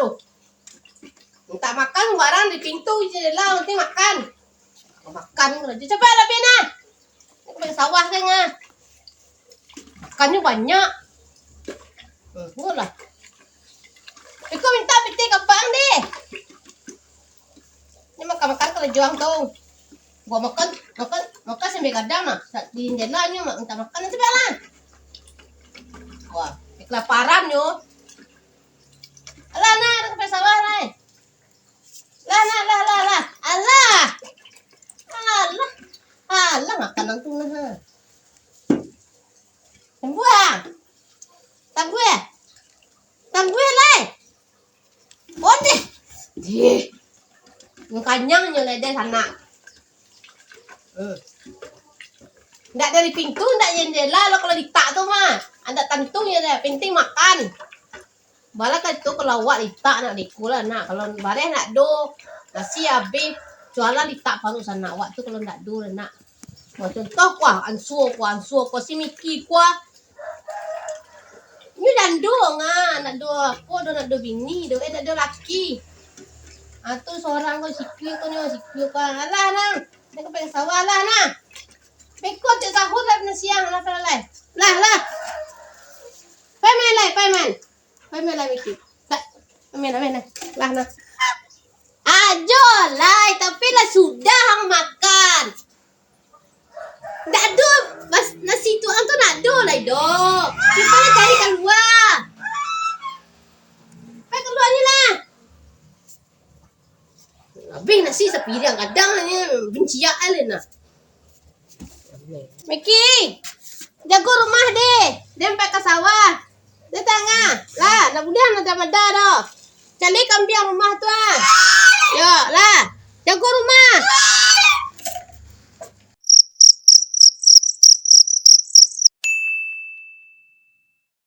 tuh. Minta makan barang di pintu jendela nanti makan. Makan aja coba lah Bina. Ke sawah kan ah. Makannya banyak. Lah. Iko minta piti kapang deh. Ini makan-makan kalau juang tuh. Gua makan sampai kadang mah di jendelanya mak minta makan nanti lah. Wah, kelaparan yo. Alah nah, ke sawah lah. Lah. Alah makanan tuh nah. Tanggue lah. Onde. Dih. Kanyang nyoleh deh sana. Nggak dari pintu, nggak jendela lo kalau ditak tuh mah. Ada tantung ya deh, penting makan. Bala kan itu kalau awak ditak nak dikula nak. Kalau bareh nak do nasi habis jualan ditak baru sana awak tuh kalau nggak do nak. Mau contoh kuah ansuo si Miki kuah. Ini dando nak do aku do nak do bini do nak do laki. Atuh seorang kau sikil kan. Alah. Nak pengen sawah lah nah. Bekot cak sahur lah na siang lah lah. Lah. Pamen lah Miki. Pamen. Lah nah. Ajo lah, tapi lah sudah hang makan. Ndak do, mas nasi tuang tu nak do lah do. Kita lah cari keluar. Pai keluarnya lah. Habis nasi sepiring kadang hanya benciak alena. Miki, jago rumah deh. Dempak ke sawah. Dia tengah. Lah, nak budak nak mada dah. Cari kambing rumah tu ah. Yo, lah.